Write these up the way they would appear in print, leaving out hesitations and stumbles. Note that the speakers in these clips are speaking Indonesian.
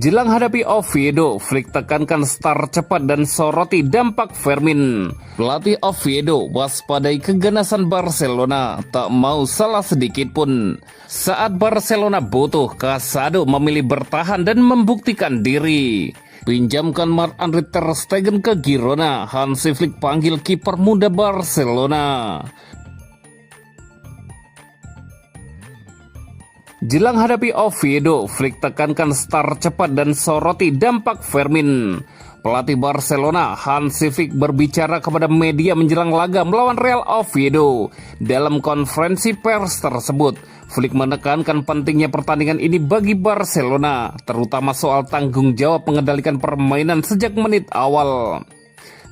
Jelang hadapi Oviedo, Flick tekankan star cepat dan soroti dampak Fermin. Pelatih Oviedo waspadai keganasan Barcelona, tak mau salah sedikit pun. Saat Barcelona butuh, Casado memilih bertahan dan membuktikan diri. Pinjamkan Marc-Andre ter Stegen ke Girona, Hansi Flick panggil kiper muda Barcelona. Jelang hadapi Oviedo, Flick tekankan star cepat dan soroti dampak Fermin. Pelatih Barcelona, Hansi Flick berbicara kepada media menjelang laga melawan Real Oviedo. Dalam konferensi pers tersebut, Flick menekankan pentingnya pertandingan ini bagi Barcelona, terutama soal tanggung jawab mengendalikan permainan sejak menit awal.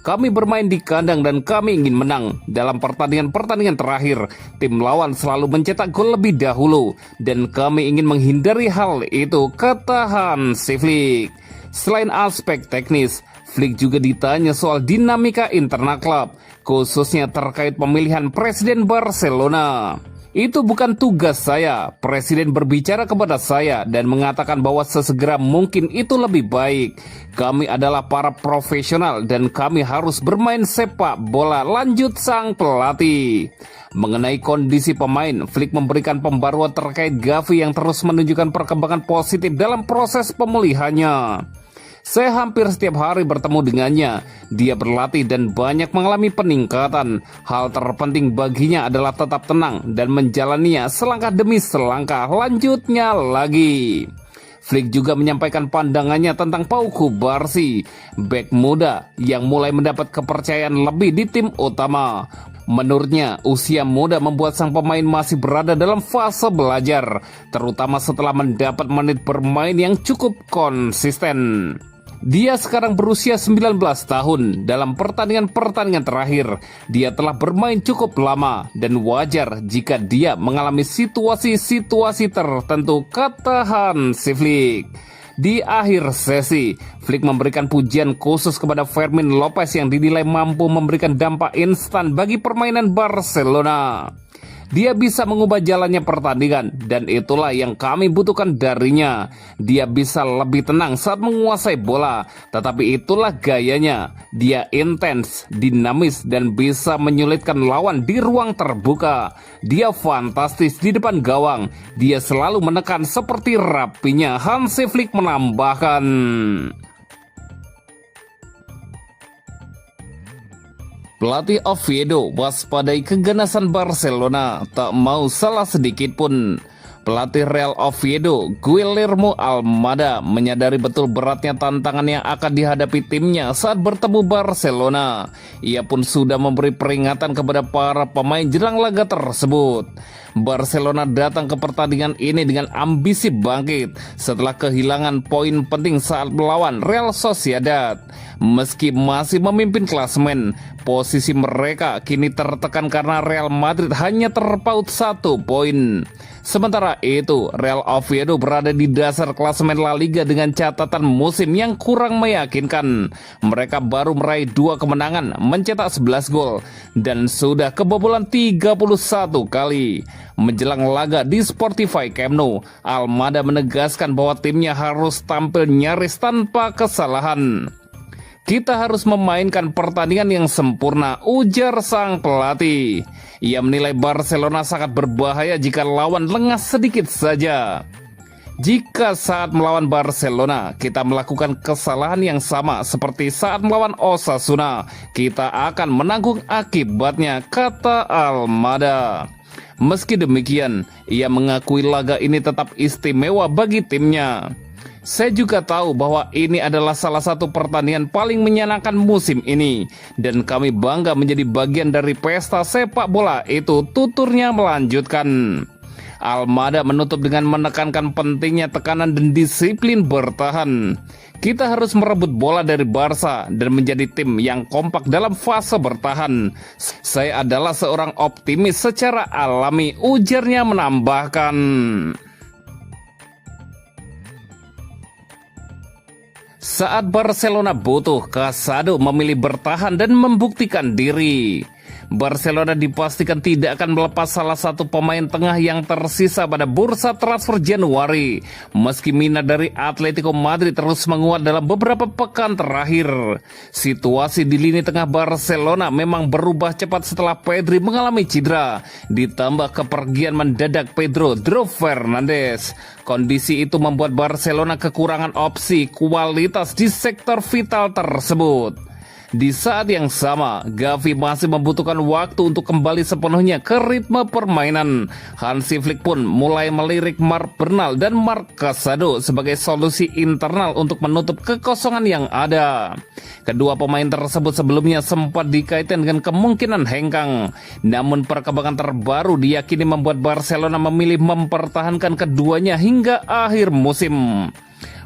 Kami bermain di kandang dan kami ingin menang. Dalam pertandingan-pertandingan terakhir, tim lawan selalu mencetak gol lebih dahulu dan kami ingin menghindari hal itu, kata Hansi Flick. Selain aspek teknis, Flick juga ditanya soal dinamika internal klub, khususnya terkait pemilihan presiden Barcelona. Itu bukan tugas saya. Presiden berbicara kepada saya dan mengatakan bahwa sesegera mungkin itu lebih baik. Kami adalah para profesional dan kami harus bermain sepak bola, lanjut sang pelatih. Mengenai kondisi pemain, Flick memberikan pembaruan terkait Gavi yang terus menunjukkan perkembangan positif dalam proses pemulihannya. Saya hampir setiap hari bertemu dengannya. Dia berlatih dan banyak mengalami peningkatan. Hal terpenting baginya adalah tetap tenang dan menjalaninya selangkah demi selangkah. Lanjutnya lagi. Flick juga menyampaikan pandangannya tentang Pau Cubarsí, bek muda yang mulai mendapat kepercayaan lebih di tim utama. Menurutnya, usia muda membuat sang pemain masih berada dalam fase belajar, terutama setelah mendapat menit bermain yang cukup konsisten. Dia sekarang berusia 19 tahun. Dalam pertandingan-pertandingan terakhir, dia telah bermain cukup lama dan wajar jika dia mengalami situasi-situasi tertentu, kata Hansi Flick. Di akhir sesi, Flick memberikan pujian khusus kepada Fermin Lopez yang dinilai mampu memberikan dampak instan bagi permainan Barcelona. Dia bisa mengubah jalannya pertandingan dan itulah yang kami butuhkan darinya. Dia bisa lebih tenang saat menguasai bola, tetapi itulah gayanya. Dia intens, dinamis dan bisa menyulitkan lawan di ruang terbuka. Dia fantastis di depan gawang. Dia selalu menekan seperti rapinya, Hansi Flick menambahkan. Pelatih Oviedo waspadai keganasan Barcelona, tak mau salah sedikit pun. Pelatih Real Oviedo, Guillermo Almada, menyadari betul beratnya tantangan yang akan dihadapi timnya saat bertemu Barcelona. Ia pun sudah memberi peringatan kepada para pemain jelang laga tersebut. Barcelona datang ke pertandingan ini dengan ambisi bangkit setelah kehilangan poin penting saat melawan Real Sociedad. Meski masih memimpin klasemen, posisi mereka kini tertekan karena Real Madrid hanya terpaut 1 poin. Sementara itu, Real Oviedo berada di dasar klasemen La Liga dengan catatan musim yang kurang meyakinkan. Mereka baru meraih 2 kemenangan, mencetak 11 gol, dan sudah kebobolan 31 kali. Menjelang laga di Spotify Camp Nou, Almada menegaskan bahwa timnya harus tampil nyaris tanpa kesalahan. Kita harus memainkan pertandingan yang sempurna, ujar sang pelatih. Ia menilai Barcelona sangat berbahaya jika lawan lengah sedikit saja. Jika saat melawan Barcelona kita melakukan kesalahan yang sama seperti saat melawan Osasuna, kita akan menanggung akibatnya, kata Almada. Meski demikian, ia mengakui laga ini tetap istimewa bagi timnya. Saya juga tahu bahwa ini adalah salah satu pertandingan paling menyenangkan musim ini dan kami bangga menjadi bagian dari pesta sepak bola itu, tuturnya melanjutkan. Almada menutup dengan menekankan pentingnya tekanan dan disiplin bertahan. Kita harus merebut bola dari Barca dan menjadi tim yang kompak dalam fase bertahan. Saya adalah seorang optimis secara alami, ujarnya menambahkan. Saat Barcelona butuh, Casado memilih bertahan dan membuktikan diri. Barcelona dipastikan tidak akan melepas salah satu pemain tengah yang tersisa pada bursa transfer Januari. Meski minat dari Atletico Madrid terus menguat dalam beberapa pekan terakhir, situasi di lini tengah Barcelona memang berubah cepat setelah Pedri mengalami cedera, ditambah kepergian mendadak Pedro Fernandes. Kondisi itu membuat Barcelona kekurangan opsi kualitas di sektor vital tersebut. Di saat yang sama, Gavi masih membutuhkan waktu untuk kembali sepenuhnya ke ritme permainan. Hansi Flick pun mulai melirik Marc Bernal dan Marc Casado sebagai solusi internal untuk menutup kekosongan yang ada. Kedua pemain tersebut sebelumnya sempat dikaitkan dengan kemungkinan hengkang. Namun perkembangan terbaru diyakini membuat Barcelona memilih mempertahankan keduanya hingga akhir musim.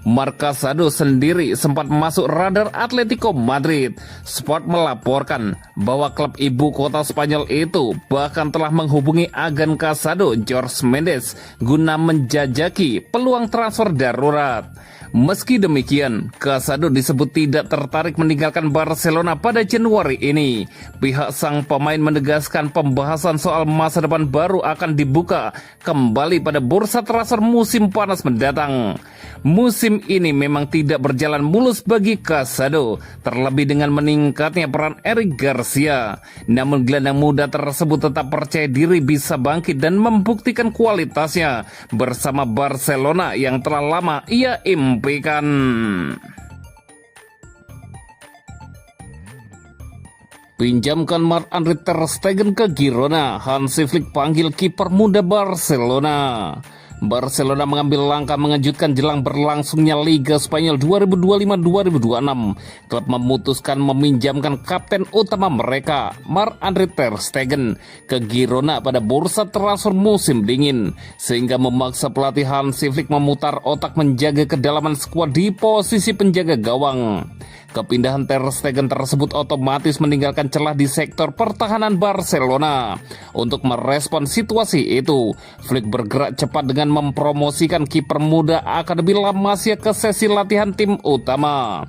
Marc Casado sendiri sempat masuk radar Atletico Madrid. Sport melaporkan bahwa klub ibu kota Spanyol itu bahkan telah menghubungi agen Casado, Jorge Mendes, guna menjajaki peluang transfer darurat. Meski demikian, Casado disebut tidak tertarik meninggalkan Barcelona pada Januari ini. Pihak sang pemain menegaskan pembahasan soal masa depan baru akan dibuka kembali pada bursa transfer musim panas mendatang. Musim ini memang tidak berjalan mulus bagi Casado, terlebih dengan meningkatnya peran Eric Garcia. Namun gelandang muda tersebut tetap percaya diri bisa bangkit dan membuktikan kualitasnya bersama Barcelona yang telah lama ia impikan. Pinjamkan Marc-Andre ter Stegen ke Girona, Hansi Flick panggil kiper muda Barcelona. Barcelona mengambil langkah mengejutkan jelang berlangsungnya Liga Spanyol 2025-2026. Klub memutuskan meminjamkan kapten utama mereka, Marc-Andre ter Stegen, ke Girona pada bursa transfer musim dingin, sehingga memaksa pelatih Hansi Flick memutar otak menjaga kedalaman skuad di posisi penjaga gawang. Kepindahan ter Stegen tersebut otomatis meninggalkan celah di sektor pertahanan Barcelona. Untuk merespon situasi itu, Flick bergerak cepat dengan mempromosikan kiper muda Akademi La Masia ke sesi latihan tim utama.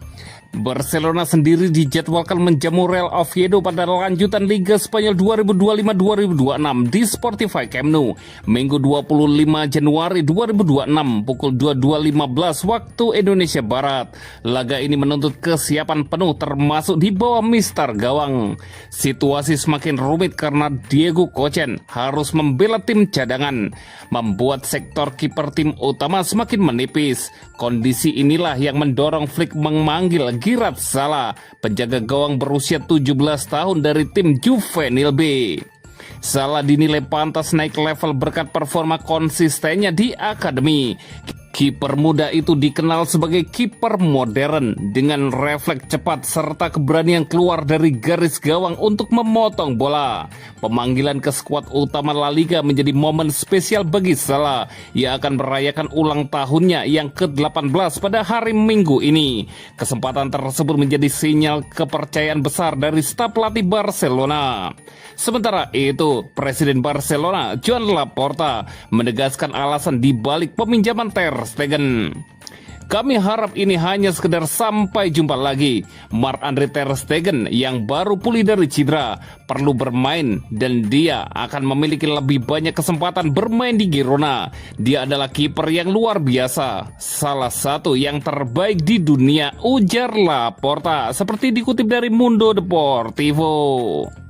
Barcelona sendiri dijadwalkan menjamu Real Oviedo pada lanjutan Liga Spanyol 2025-2026 di Spotify Camp Nou, Minggu 25 Januari 2026 pukul 22.15 waktu Indonesia Barat. Laga ini menuntut kesiapan penuh termasuk di bawah mister gawang. Situasi semakin rumit karena Diego Kochen harus membela tim cadangan, membuat sektor kiper tim utama semakin menipis. Kondisi inilah yang mendorong Flick memanggil Girat Salah, penjaga gawang berusia 17 tahun dari tim Juvenil B. Salah dinilai pantas naik level berkat performa konsistennya di akademi. Kiper muda itu dikenal sebagai kiper modern dengan refleks cepat serta keberanian keluar dari garis gawang untuk memotong bola. Pemanggilan ke skuad utama La Liga menjadi momen spesial bagi Salah. Ia akan merayakan ulang tahunnya yang ke-18 pada hari Minggu ini. Kesempatan tersebut menjadi sinyal kepercayaan besar dari staf pelatih Barcelona. Sementara itu, Presiden Barcelona, Joan Laporta, menegaskan alasan dibalik peminjaman ter Stegen. Kami harap ini hanya sekedar sampai jumpa lagi. Marc-Andre ter Stegen yang baru pulih dari cedera perlu bermain dan dia akan memiliki lebih banyak kesempatan bermain di Girona. Dia adalah kiper yang luar biasa, salah satu yang terbaik di dunia, ujar Laporta seperti dikutip dari Mundo Deportivo.